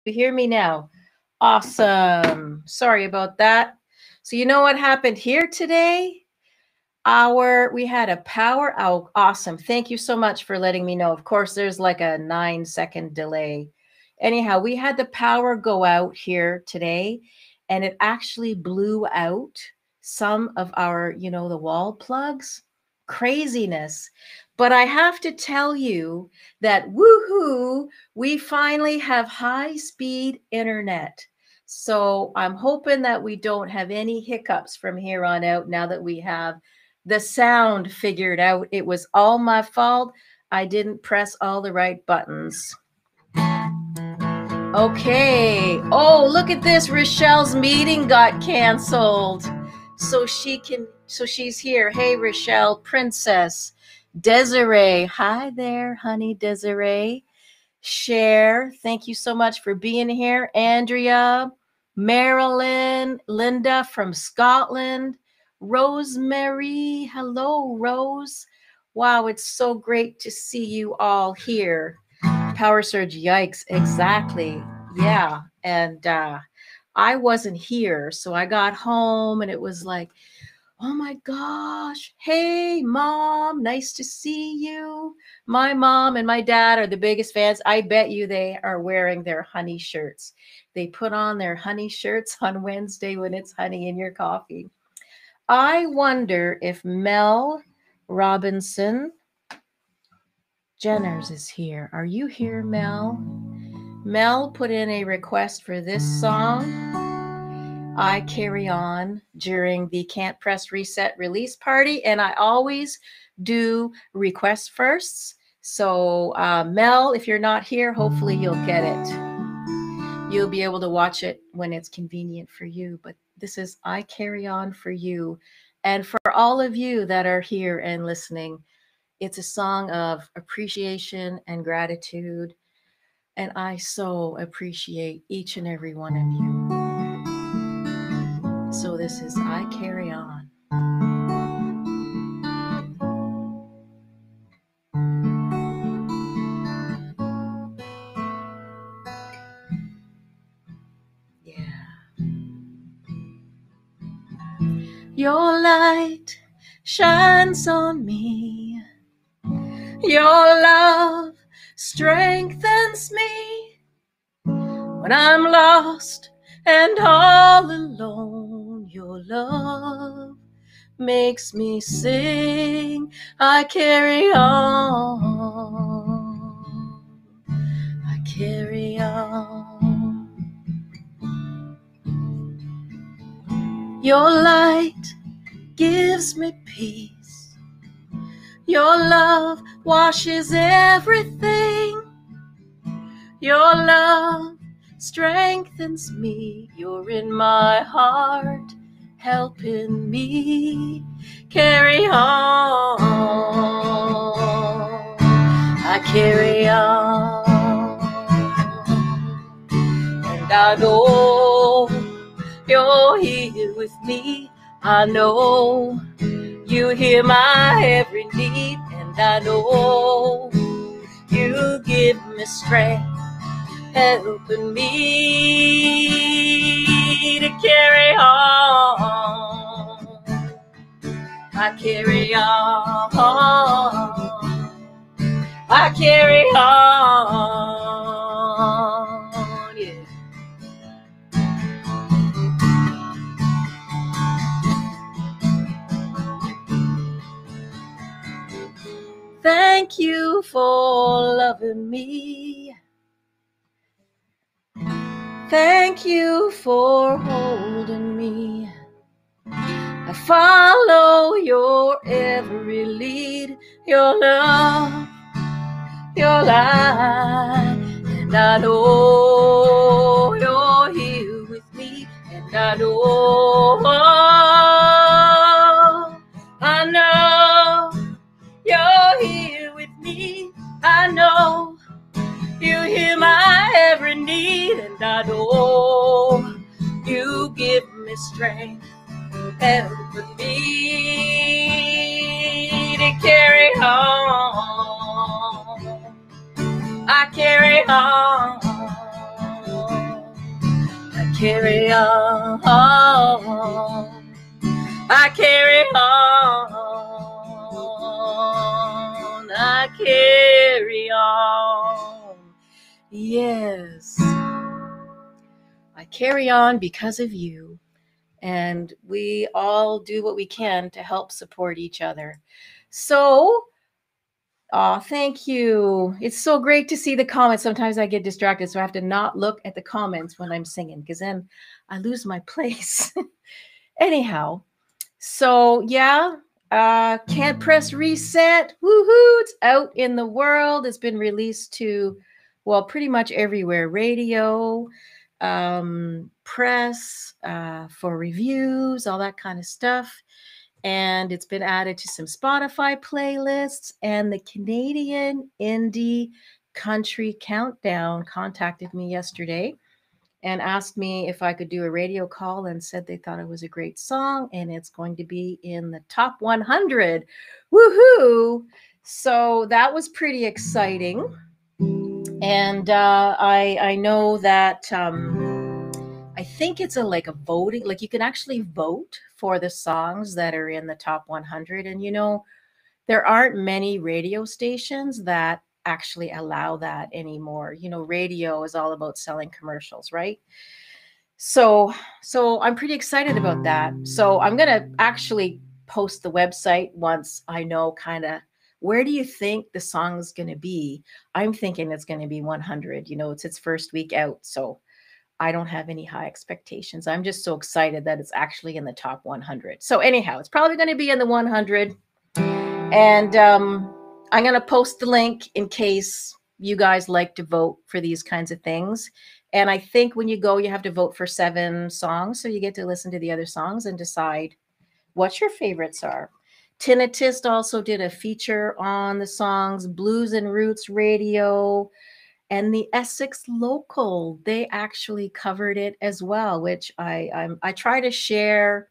you hear me now? Awesome. Sorry about that. So you know what happened here today? We had a power out. Awesome. Thank you so much for letting me know. Of course, there's like a 9-second delay. Anyhow, we had the power go out here today, and it actually blew out some of our, the wall plugs. Craziness. But I have to tell you that woohoo, we finally have high speed internet. So I'm hoping that we don't have any hiccups from here on out now that we have the sound figured out. It was all my fault. I didn't press all the right buttons. Okay. Oh, look at this. Rochelle's meeting got canceled. So she's here. Hey, Rochelle, princess. Desiree. Hi there, honey Desiree. Cher, thank you so much for being here. Andrea, Marilyn, Linda from Scotland, Rosemary. Hello, Rose. Wow, it's so great to see you all here. Power surge, yikes, exactly. Yeah. And I wasn't here. So I got home and it was like, oh my gosh. Hey, mom, nice to see you. My mom and my dad are the biggest fans. I bet you they are wearing their honey shirts. They put on their honey shirts on Wednesday when it's honey in your coffee. I wonder if Mel Robinson Jenners is here. Are you here, Mel? Mel put in a request for this song, I Carry On, during the Can't Press Reset release party, and I always do requests first. So, Mel, if you're not here, hopefully you'll get it. You'll be able to watch it when it's convenient for you. But this is I Carry On for you. And for all of you that are here and listening, it's a song of appreciation and gratitude. And I so appreciate each and every one of you. So this is I Carry On. Your light shines on me. Your love strengthens me. When I'm lost and all alone, your love makes me sing. I carry on. I carry on. Your light gives me peace. Your love washes everything. Your love strengthens me. You're in my heart, helping me carry on. I carry on. And I know you're here with me. I know you hear my every need, and I know you give me strength, helping me to carry on. I carry on. I carry on. Yeah. Thank you for loving me. Thank you for holding me. I follow your every lead, your love, your light. And I know you're here with me. And I know you're here with me. I know you hear my every need, and I know you give me strength, helping me to carry on. I carry on. carry on. I carry on. I carry on. Yes. I carry on because of you. And we all do what we can to help support each other. So, thank you. It's so great to see the comments. Sometimes I get distracted, so I have to not look at the comments when I'm singing, because then I lose my place. Anyhow, so yeah, Can't Press Reset. Woohoo! It's out in the world. It's been released to, well, pretty much everywhere. Radio, press, for reviews, all that kind of stuff. And it's been added to some Spotify playlists. And the Canadian Indie Country Countdown contacted me yesterday and asked me if I could do a radio call, and said they thought it was a great song and it's going to be in the top 100. Woohoo! So that was pretty exciting. And I know that I think it's like a voting, like you can actually vote for the songs that are in the top 100. And there aren't many radio stations that actually allow that anymore. Radio is all about selling commercials, right? So I'm pretty excited about that. So I'm going to actually post the website once I know kind of where do you think the song's going to be. I'm thinking it's going to be 100. It's its first week out, so I don't have any high expectations. I'm just so excited that it's actually in the top 100. So anyhow, it's probably going to be in the 100. And I'm going to post the link in case you guys like to vote for these kinds of things. And I think when you go, you have to vote for 7 songs. So you get to listen to the other songs and decide what your favorites are. Tinnitus also did a feature on the songs. Blues and Roots Radio and the Essex Local, they actually covered it as well, which I try to share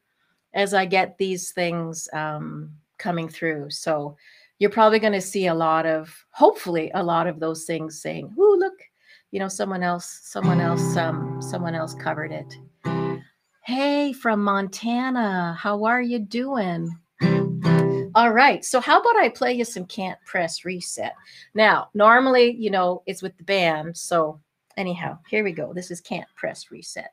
as I get these things coming through. So you're probably going to see hopefully a lot of those things saying, "Ooh, look, someone else covered it." Hey, from Montana, how are you doing? All right, so how about I play you some Can't Press Reset? Now, normally, it's with the band. So anyhow, here we go. This is Can't Press Reset.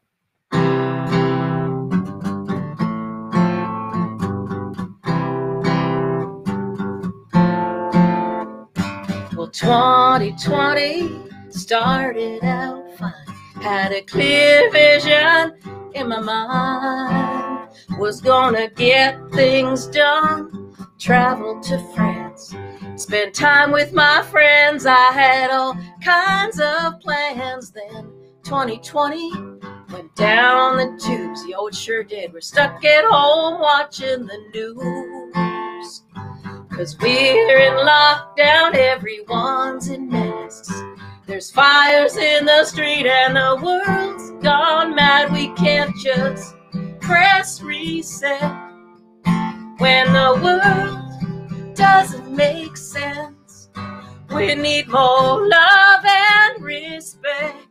Well, 2020 started out fine. Had a clear vision in my mind. Was gonna get things done. Traveled to France. Spent time with my friends. I had all kinds of plans. Then 2020 went down the tubes. It sure did. We're stuck at home watching the news. 'Cause we're in lockdown, everyone's in masks. There's fires in the street and the world's gone mad. We can't just press reset when the world doesn't make sense. We need more love and respect,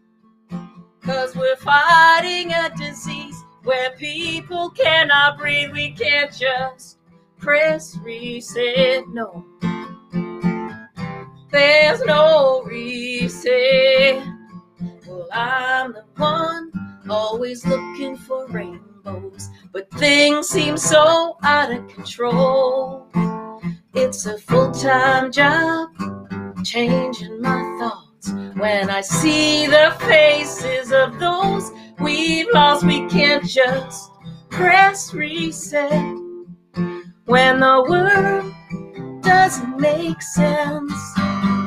'cause we're fighting a disease where people cannot breathe. We can't just press reset, no. There's no reset. Well, I'm the one always looking for rainbows, but things seem so out of control. It's a full-time job, changing my thoughts. When I see the faces of those we've lost, we can't just press reset when the world doesn't make sense.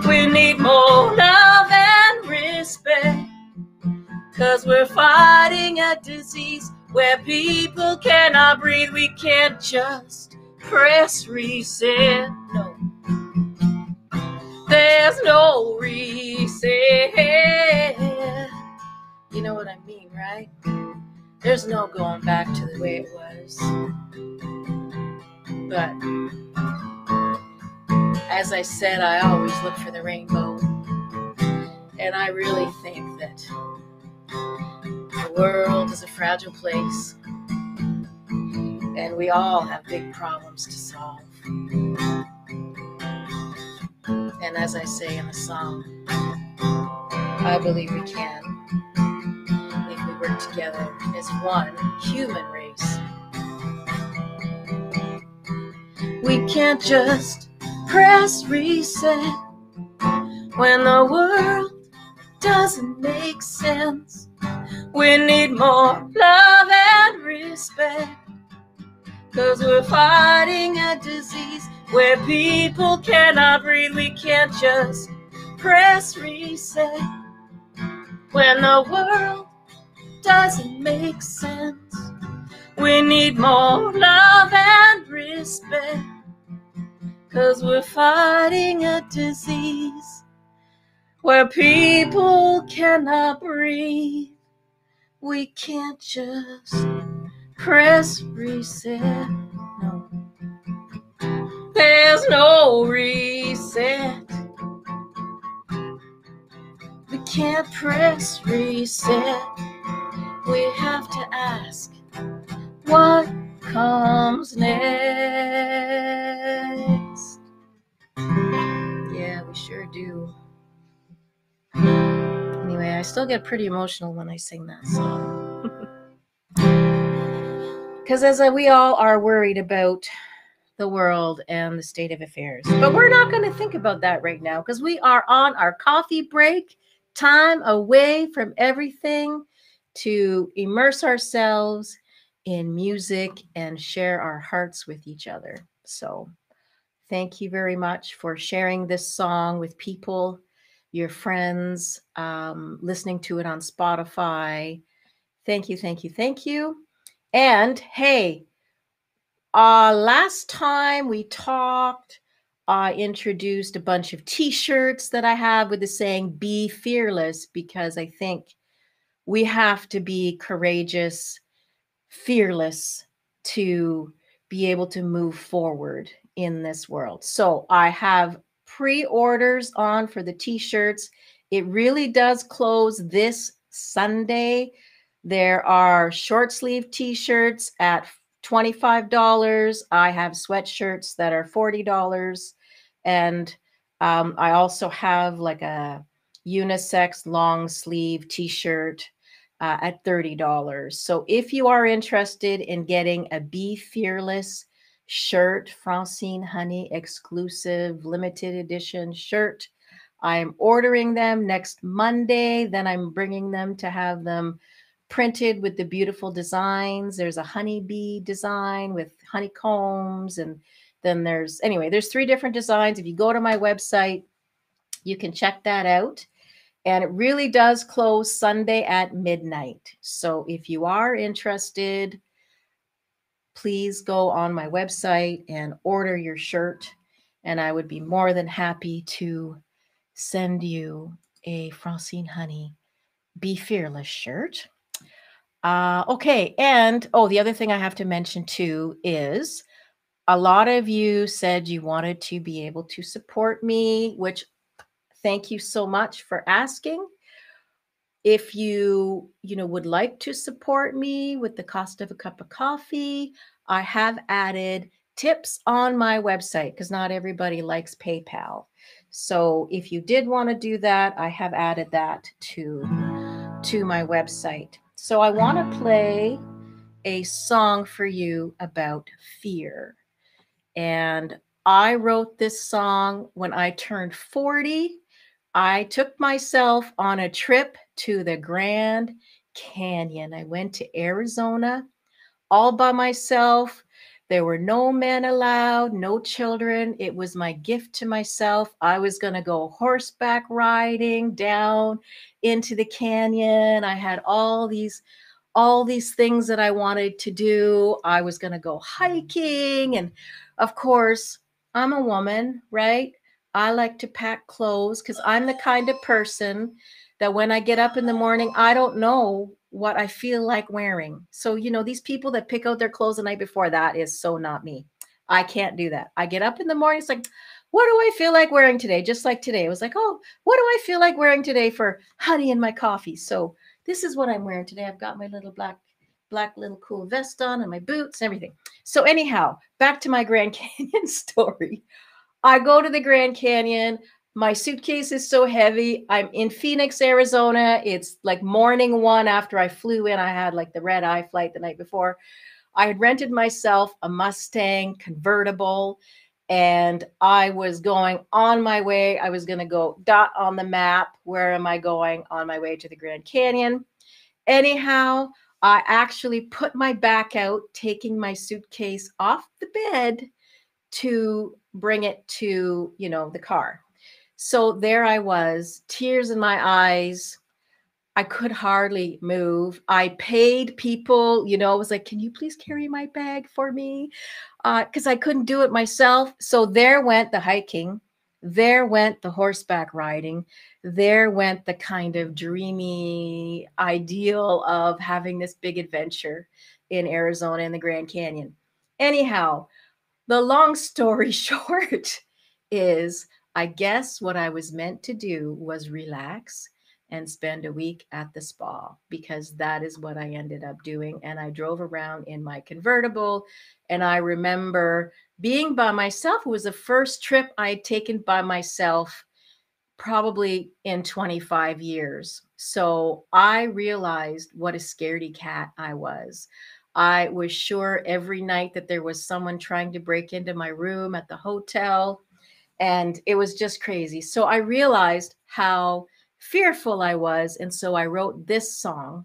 We need more love and respect, 'cause we're fighting a disease where people cannot breathe. We can't just press reset, no. There's no reset. You know what I mean, right? There's no going back to the way it was. But as I said, I always look for the rainbow. And I really think that the world world is a fragile place, and we all have big problems to solve. And as I say in the song, I believe we can if we work together as one human race. We can't just press reset when the world doesn't make sense. We need more love and respect, 'cause we're fighting a disease where people cannot breathe. We can't just press reset when the world doesn't make sense. We need more love and respect, 'cause we're fighting a disease where people cannot breathe. We can't just press reset. No, there's no reset. We can't press reset. We have to ask, what comes next? Yeah, we sure do. Anyway, I still get pretty emotional when I sing that song. Because as we all are worried about the world and the state of affairs. But we're not going to think about that right now, because we are on our coffee break, time away from everything to immerse ourselves in music and share our hearts with each other. So thank you very much for sharing this song with people, your friends, listening to it on Spotify. Thank you, thank you, thank you. And hey, last time we talked, I introduced a bunch of t-shirts that I have with the saying, be fearless, because I think we have to be courageous, fearless to be able to move forward in this world. So I have pre-orders on for the t-shirts. It really does close this Sunday. There are short sleeve t-shirts at $25. I have sweatshirts that are $40. And I also have like a unisex long sleeve t-shirt at $30. So if you are interested in getting a Be Fearless shirt, Francine Honey exclusive limited edition shirt, I'm ordering them next Monday. Then I'm bringing them to have them printed with the beautiful designs. There's a honeybee design with honeycombs, and then there's 3 different designs. If you go to my website, you can check that out. And it really does close Sunday at midnight. So if you are interested, please go on my website and order your shirt. And I would be more than happy to send you a Francine Honey Be Fearless shirt. Okay. And the other thing I have to mention too is a lot of you said you wanted to be able to support me, which thank you so much for asking. If you would like to support me with the cost of a cup of coffee, I have added tips on my website, because not everybody likes PayPal. So if you did want to do that, I have added that to my website. So I want to play a song for you about fear. And I wrote this song when I turned 40. I took myself on a trip to the Grand Canyon. I went to Arizona all by myself. There were no men allowed, no children. It was my gift to myself. I was going to go horseback riding down into the canyon. I had all these things that I wanted to do. I was going to go hiking. And of course, I'm a woman, right? I like to pack clothes because I'm the kind of person that when I get up in the morning, I don't know what I feel like wearing. So, these people that pick out their clothes the night before, that is so not me. I can't do that. I get up in the morning, it's like, what do I feel like wearing today? Just like today, it was like, oh, what do I feel like wearing today for honey in my coffee? So This is what I'm wearing today. I've got my little black little cool vest on and my boots and everything. So anyhow, back to my Grand Canyon story. I go to the Grand Canyon. My suitcase is so heavy. I'm in Phoenix, Arizona. It's like morning 1 after I flew in. I had like the red eye flight the night before. I had rented myself a Mustang convertible, and I was going on my way. I was going to go dot on the map. Where am I going? On my way to the Grand Canyon. Anyhow, I actually put my back out, taking my suitcase off the bed to bring it to, the car. So there I was, tears in my eyes. I could hardly move. I paid people, it was like, can you please carry my bag for me? Because I couldn't do it myself. So there went the hiking. There went the horseback riding. There went the kind of dreamy ideal of having this big adventure in Arizona in the Grand Canyon. Anyhow, the long story short is, I guess what I was meant to do was relax and spend a week at the spa, because that is what I ended up doing. And I drove around in my convertible, and I remember being by myself. It was the first trip I had taken by myself probably in 25 years. So I realized what a scaredy cat I was. I was sure every night that there was someone trying to break into my room at the hotel, and it was just crazy. So I realized how fearful I was, and so I wrote this song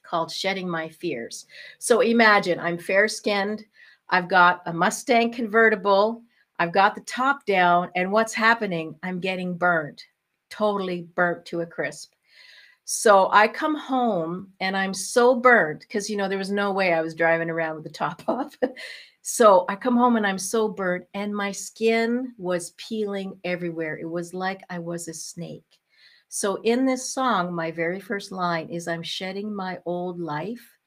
called Shedding My Fears. So imagine I'm fair-skinned, I've got a Mustang convertible, I've got the top down, and what's happening? I'm getting burnt, totally burnt to a crisp. So I come home and I'm so burnt because, there was no way I was driving around with the top off. So I come home and I'm so burnt, and my skin was peeling everywhere. It was like I was a snake. So in this song, my very first line is, I'm shedding my old life.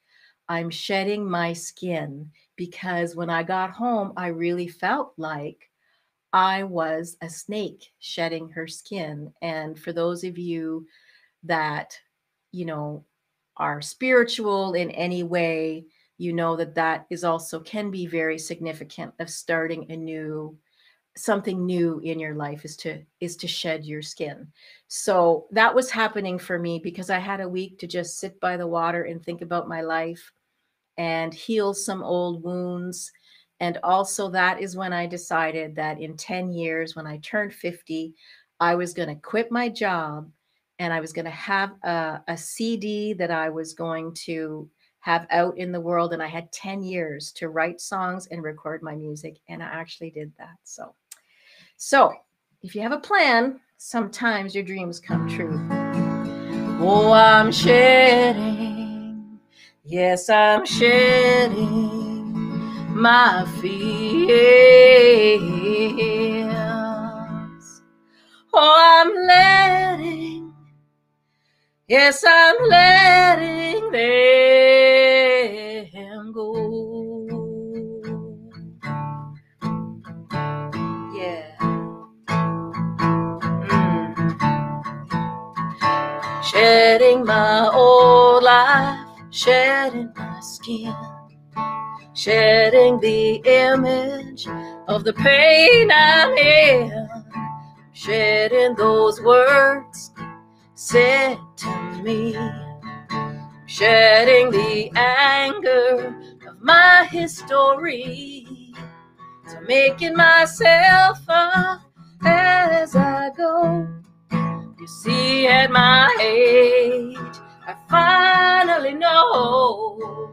I'm shedding my skin, because when I got home, I really felt like I was a snake shedding her skin. And for those of you that, are spiritual in any way, that is also can be very significant of starting something new in your life, is to shed your skin. So that was happening for me because I had a week to just sit by the water and think about my life and heal some old wounds. And also that is when I decided that in 10 years, when I turned 50, I was going to quit my job, and I was going to have a CD that I was going to have out in the world. And I had 10 years to write songs and record my music. And I actually did that. So if you have a plan, sometimes your dreams come true. Oh, I'm shedding. Yes, I'm shedding my fears. Oh, I'm letting. Yes, I'm letting them go. Yeah. Shedding my old life, shedding my skin, shedding the image of the pain I'm in, shedding those words said to me, shedding the anger of my history, so making myself up as I go. You see, at my age, I finally know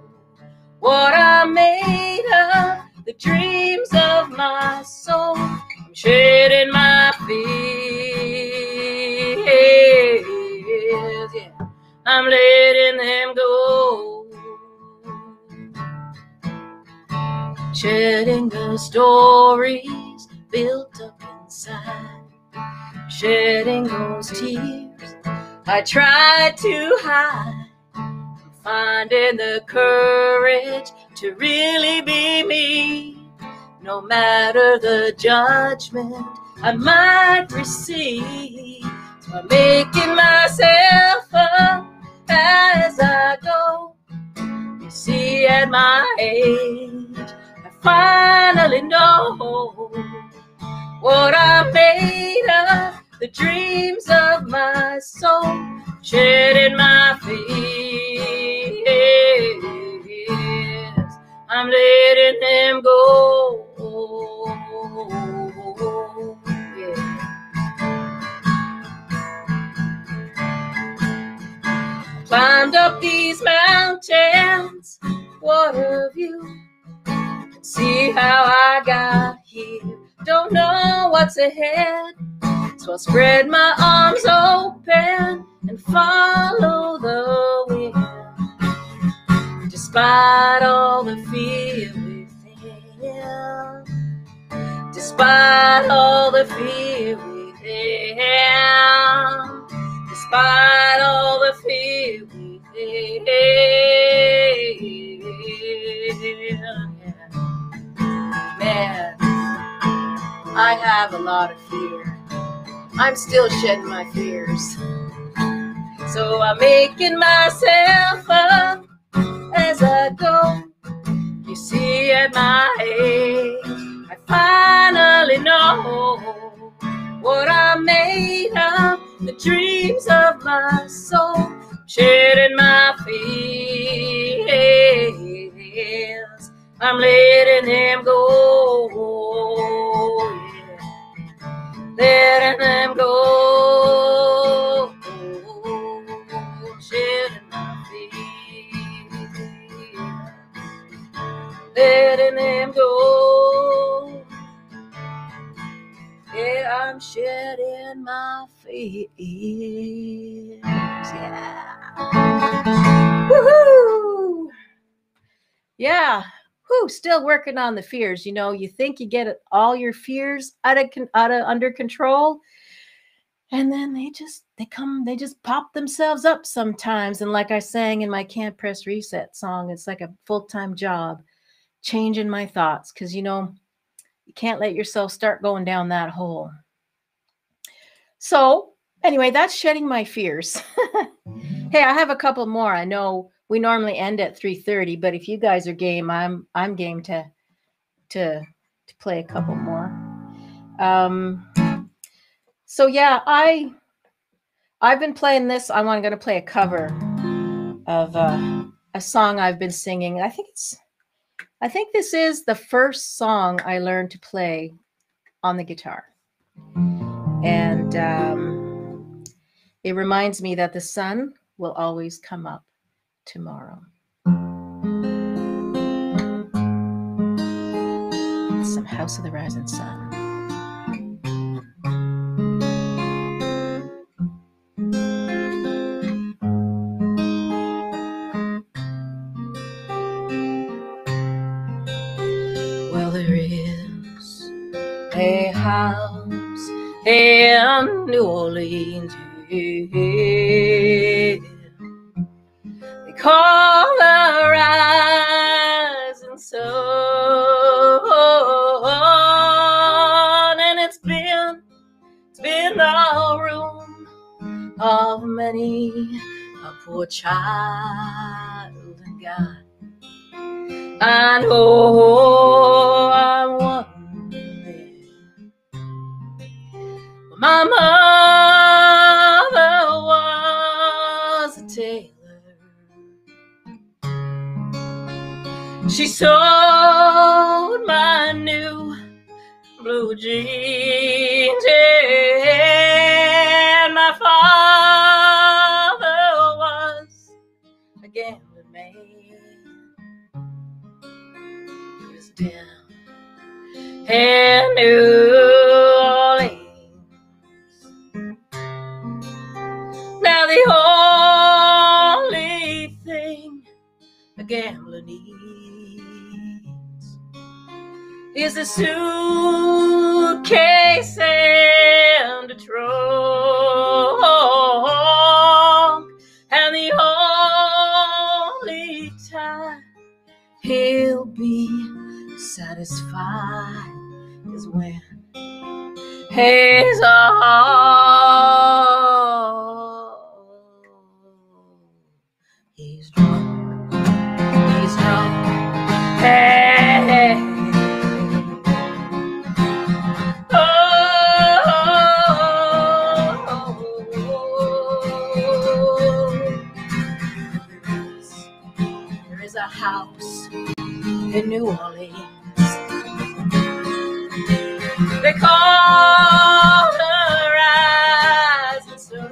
what I'm made of, the dreams of my soul. I'm shedding my fears, yeah. I'm letting them go. Shedding the stories built up inside, shedding those tears I tried to hide, finding the courage to really be me, no matter the judgment I might receive. So I'm making myself up as I go. You see, at my age, I finally know what I'm made of, the dreams of my soul, shedding my fears. I'm letting them go. Yeah. Climbed up these mountains, what of you? See how I got here. Don't know what's ahead, so I'll spread my arms open and follow the wind. Despite all the fear within, despite all the fear within, despite all the fear within, man, I have a lot of fear. I'm still shedding my fears. So I'm making myself up as I go. You see, at my age, I finally know what I'm made of, the dreams of my soul, shedding my fears. I'm letting them go, yeah. Letting them go, shedding my fears. Letting them go. Yeah, I'm shedding my fears. Yeah. Woohoo! Yeah. Whew, still working on the fears. You know, you think you get all your fears under control, and then they just pop themselves up sometimes. And like I sang in my Can't Press Reset song, it's like a full-time job, changing my thoughts, because you know, you can't let yourself start going down that hole. So anyway, that's shedding my fears. Hey, I have a couple more. I know we normally end at 3:30, but if you guys are game, I'm game to play a couple more. So yeah, I've been playing this. I'm going to play a cover of a song I've been singing. I think this is the first song I learned to play on the guitar. And it reminds me that the sun will always come up tomorrow. Some House of the Rising Sun. Well, there is a house in New Orleans, yeah. They call the rising sun, and it's been the room of many a poor child and God. I know I'm one there. My mother was a tailor. She sewed my new blue jeans, and my father was a gambling man. He was down in New Orleans. Now the only thing a gambler needs is a suitcase and a trunk, and the only time he'll be satisfied is when his He's drunk. Hey. There is a house in New Orleans. They call her Rising Sun,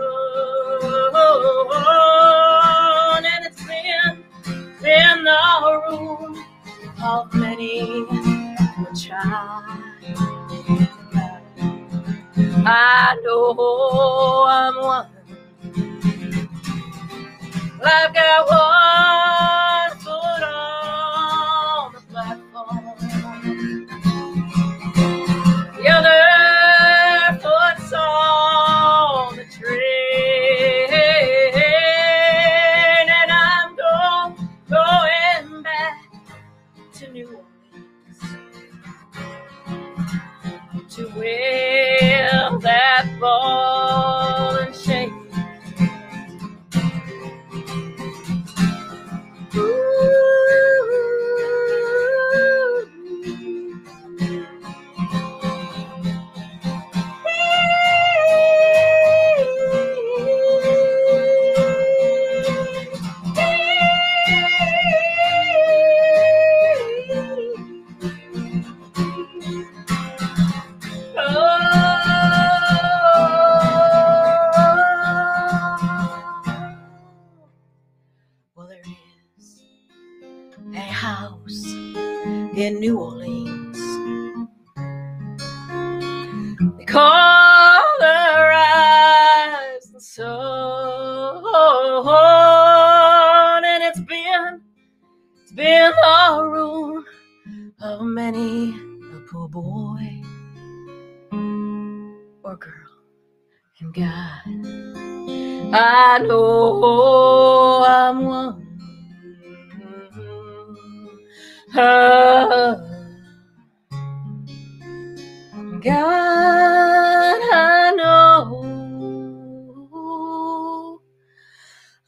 and it's been in the room of many a child. I know I'm one. I've got one foot on the platform, the other foot's on the train, and I'm going back to New Orleans to wear that ball and chain. Well, there is a house in New Orleans. They call her Rising Sun, and it's been the room of many a poor boy or girl. And God, I know I'm one. God, I know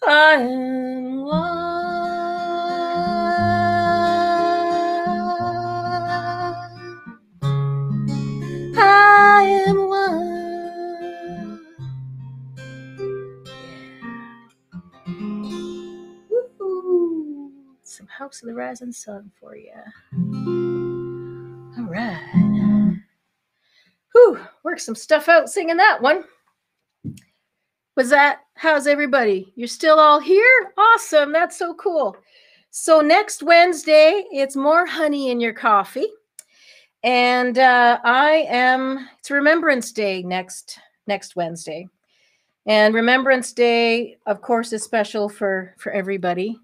I am one. I am one. Woo-hoo. Some House of the Rising Sun for you. All right. Whew, work some stuff out singing that one. Was that, how's everybody? You're still all here? Awesome, that's so cool. So next Wednesday, it's more honey in your coffee. And it's Remembrance Day next Wednesday. And Remembrance Day, of course, is special for everybody.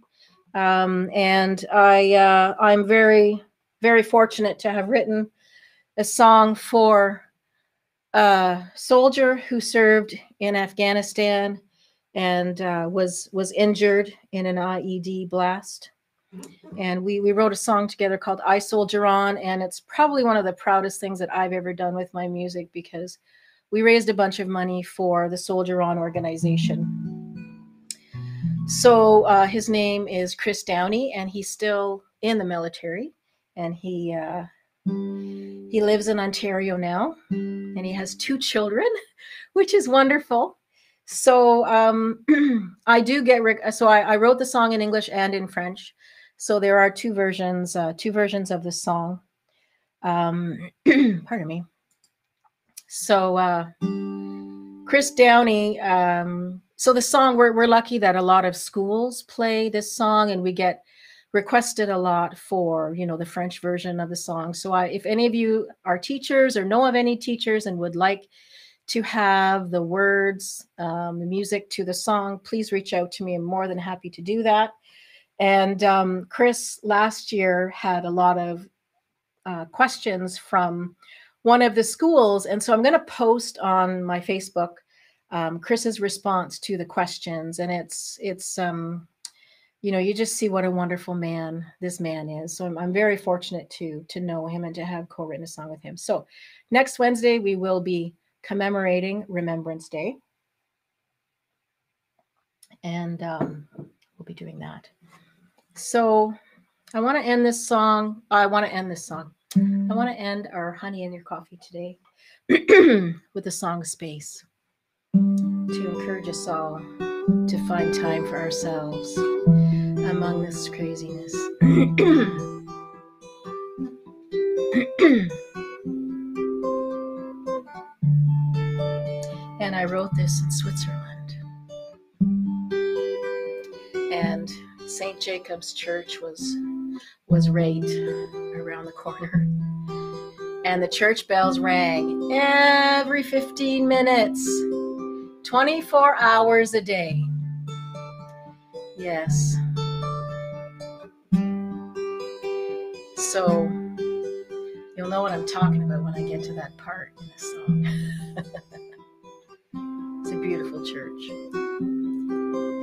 And I'm very, very fortunate to have written a song for a soldier who served in Afghanistan and was injured in an IED blast. And we wrote a song together called I Soldier On, and it's probably one of the proudest things that I've ever done with my music, because we raised a bunch of money for the Soldier On organization. So his name is Chris Downey, and he's still in the military, and he lives in Ontario now, and he has 2 children, which is wonderful. So I do get, so I wrote the song in English and in French. So there are 2 versions of the song. Pardon me. So Chris Downey, so the song, we're lucky that a lot of schools play this song, and we get requested a lot for, the French version of the song. So if any of you are teachers or know of any teachers and would like to have the words, the music to the song, please reach out to me. I'm more than happy to do that. And Chris last year had a lot of questions from one of the schools. And so I'm going to post on my Facebook Chris's response to the questions. And it's you just see what a wonderful man this man is. So I'm very fortunate to know him and to have co-written a song with him. So next Wednesday, we will be commemorating Remembrance Day. And we'll be doing that. So I want to end this song. I want to end our Honey in Your Coffee today with the song Space, to encourage us all to find time for ourselves among this craziness. And I wrote this in Switzerland. And St. Jacob's Church was right around the corner. And the church bells rang every 15 minutes, 24 hours a day. Yes. So you'll know what I'm talking about when I get to that part in the song. It's a beautiful church.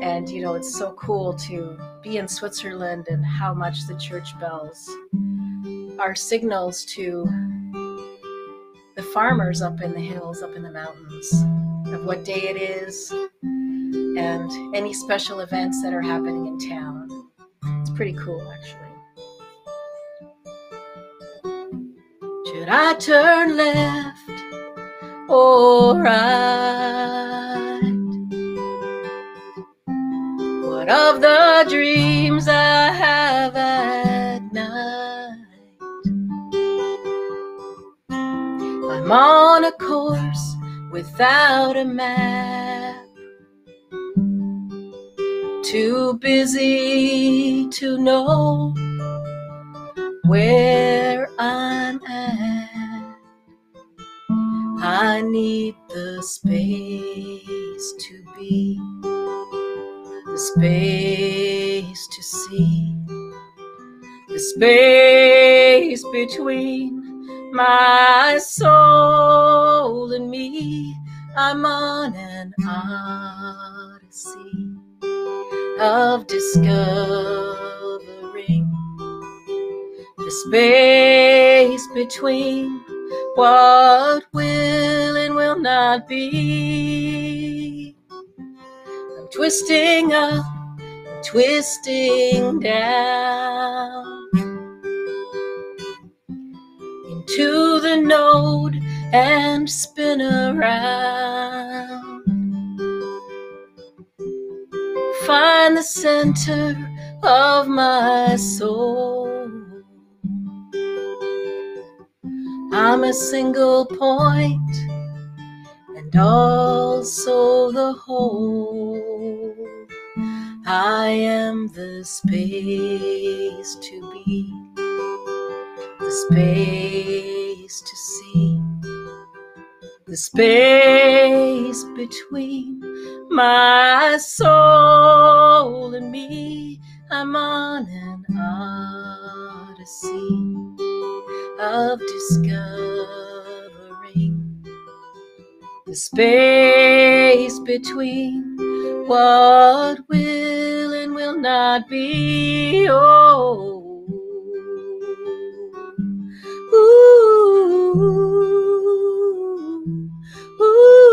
And, you know, it's so cool to be in Switzerland and how much the church bells are signals to the farmers up in the hills, up in the mountains, of what day it is and any special events that are happening in town. It's pretty cool, actually. Should I turn left or right? What of the dreams I have at night? I'm on a course without a map, too busy to know where I'm at. I need the space to be, the space to see, the space between my soul and me. I'm on an odyssey of discovering the space between what will and will not be. I'm twisting up, twisting down into the node and spin around. Find the center of my soul. I'm a single point and also the whole. I am the space to be, the space to see, the space between my soul and me. I'm on an odyssey of discovering the space between what will and will not be. Oh, ooh, ooh, ooh.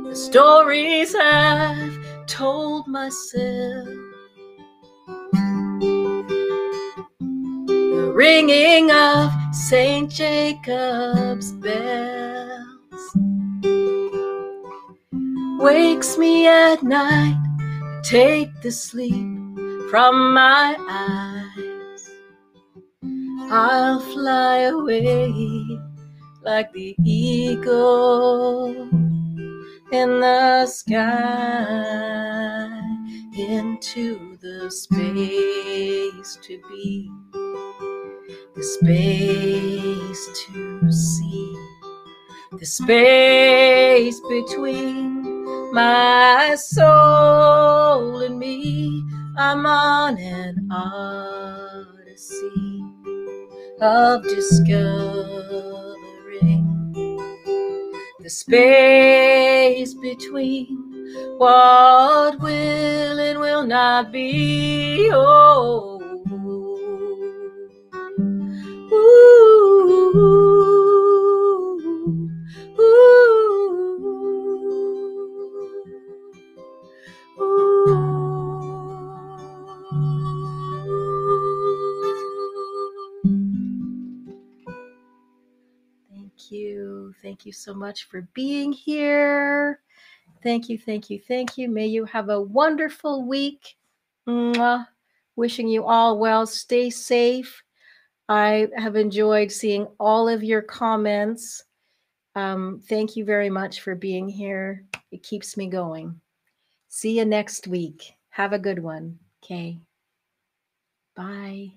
The stories I've told myself, the ringing of St. Jacob's bells wakes me at night, take the sleep from my eyes. I'll fly away like the eagle in the sky, into the space to be, the space to see, the space between my soul and me. I'm on an odyssey of discovering the space between what will and will not be. Oh, ooh, ooh. Thank you so much for being here. Thank you, thank you, thank you. May you have a wonderful week. Mwah. Wishing you all well. Stay safe. I have enjoyed seeing all of your comments. Thank you very much for being here. It keeps me going. See you next week. Have a good one. Okay. Bye.